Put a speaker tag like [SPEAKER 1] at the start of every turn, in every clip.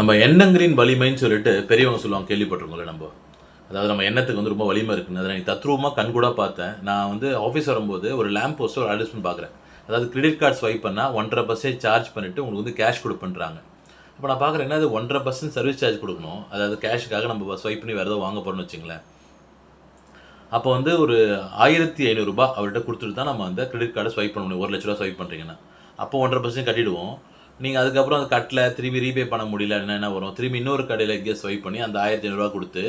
[SPEAKER 1] நம்ம எண்ணங்களின் வலிமைன்னு சொல்லிட்டு பெரியவங்க சொல்லுவாங்க, கேள்விப்பட்டிருக்கோம்ல நம்ம. அதாவது நம்ம எண்ணத்துக்கு வந்து ரொம்ப வலிமை இருக்குன்னு. அதை நான் தத்ரூபமாக கண்கூட பார்த்தேன். நான் வந்து ஆஃபீஸ் வரும்போது ஒரு லேம்ப் போஸ்ட்டில் ஒரு அட்வர்டைஸ்மெண்ட் பார்க்குறேன். அதாவது கிரெடிட் கார்டு ஸ்வைப் பண்ணால் 1.5% சார்ஜ் பண்ணிவிட்டு உங்களுக்கு வந்து கேஷ் கொடுப்பேன்றாங்க. அப்போ நான் பார்க்குறேன், என்ன அது 1.5% சர்வீஸ் சார்ஜ் கொடுக்கணும், அதாவது கேஷுக்காக நம்ம ஸ்வைப் பண்ணி வேறு ஏதோ வாங்க போகிறோம்னு வச்சுங்களேன். அப்போ வந்து ஒரு ₹1500 அவர்கிட்ட கொடுத்துட்டு தான் நம்ம அந்த கிரெடிட் கார்டை ஸ்வைப் பண்ண முடியும். ₹1,00,000 ஸ்வைப் பண்ணுறீங்கன்னா அப்போ 1.5% கட்டிடுவோம். நீங்கள் அதுக்கப்புறம் அது கட்டல, திரும்பி ரீபே பண்ண முடியல, என்ன வரும், திரும்பி இன்னொரு கடையில் இங்கே ஸ்வைப் பண்ணி அந்த ₹1500 கொடுத்து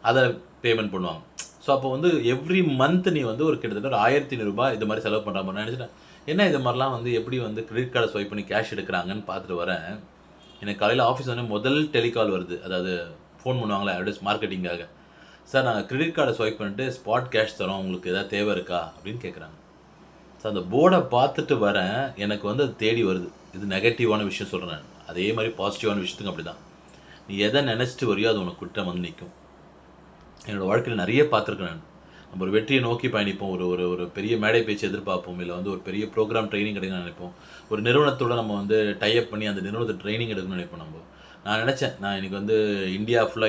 [SPEAKER 1] அதை பேமெண்ட் பண்ணுவாங்க. ஸோ அப்போ வந்து எவ்ரி மந்த் நீ வந்து ஒரு கிட்டத்தட்ட ஒரு ₹1500 இது மாதிரி செலவு பண்ணுற மாதிரி. நான் நினச்சிட்டேன், என்ன இது மாதிரிலாம் வந்து எப்படி வந்து கிரெடிட் கார்டை ஸ்வைப் பண்ணி கேஷ் எடுக்கிறாங்கன்னு பார்த்துட்டு வரேன். எனக்கு காலையில் ஆஃபீஸ் வந்து முதல் டெலிகால் வருது. அதாவது ஃபோன் பண்ணுவாங்களே அட்வர்டைஸ் மார்க்கெட்டிங்காக. சார், நாங்கள் கிரெடிட் கார்டை ஸ்வைப் பண்ணிட்டு ஸ்பாட் கேஷ் தரோம், உங்களுக்கு எதாவது தேவை இருக்கா அப்படின்னு கேட்குறாங்க. ஸோ அந்த போர்டை பார்த்துட்டு வரேன், எனக்கு வந்து அது தேடி வருது. இது நெகட்டிவான விஷயம் சொல்கிறேன் நான். அதே மாதிரி பாசிட்டிவான விஷயத்துக்கு அப்படி தான். நீ எதை நினச்சிட்டு வரையோ அது உனக்கு குற்றம் வந்து நிற்கும். என்னோடய வாழ்க்கையில் நிறைய பார்த்துருக்கேன் நான். நம்ம ஒரு வெற்றியை நோக்கி பயணிப்போம், ஒரு ஒரு ஒரு பெரிய மேடை பேச்சு எதிர்பார்ப்போம், இல்லை வந்து ஒரு பெரிய ப்ரோக்ராம் ட்ரைனிங் கிடைக்கணும்னு நினைப்போம், ஒரு நிறுவனத்தோடு நம்ம வந்து டைப் பண்ணி அந்த நிறுவனத்தை ட்ரைனிங் எடுக்கணும்னு நினைப்போம். நான் நினச்சேன், நான் இன்றைக்கி வந்து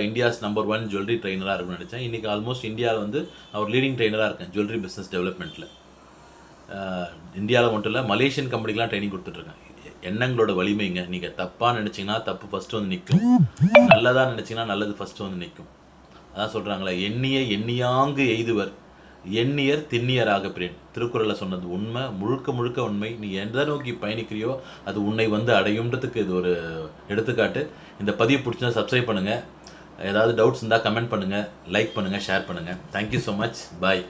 [SPEAKER 1] இந்தியாஸ் நம்பர் 1 ஜுவல்லரி ட்ரைனராக இருக்குன்னு நினச்சேன். இன்றைக்கி ஆல்மோஸ்ட் இந்தியாவில் வந்து நான் ஒரு லீடிங் ட்ரைனராக இருக்கேன் ஜுவல்லரி பிஸ்னஸ் டெவலப்மெண்ட்டில். இந்தியாவில் மட்டும் இல்லை, மலேசியன் கம்பெனிக்கெலாம் ட்ரைனிங் கொடுத்துட்ருக்கேன். எண்ணங்களோட வலிமைங்க. நீங்கள் தப்பாக நினச்சிங்கன்னா தப்பு ஃபஸ்ட்டு வந்து நிற்கும், நல்லதாக நினச்சிங்கன்னா நல்லது ஃபஸ்ட்டு வந்து நிற்கும். அதான் சொல்கிறாங்களே, எண்ணியாங்கு எய்துவர் எண்ணியர் திண்ணியராக பிறேன். திருக்குறளில் சொன்னது உண்மை, முழுக்க முழுக்க உண்மை. நீ எதை நோக்கி பயணிக்கிறியோ அது உன்னை வந்து அடையுன்றதுக்கு இது ஒரு எடுத்துக்காட்டு. இந்த பதிவு பிடிச்சினா சப்ஸ்கிரைப் பண்ணுங்கள். ஏதாவது டவுட்ஸ் இருந்தால் கமெண்ட் பண்ணுங்கள், லைக் பண்ணுங்கள், ஷேர் பண்ணுங்கள். Thank you so much. பாய்.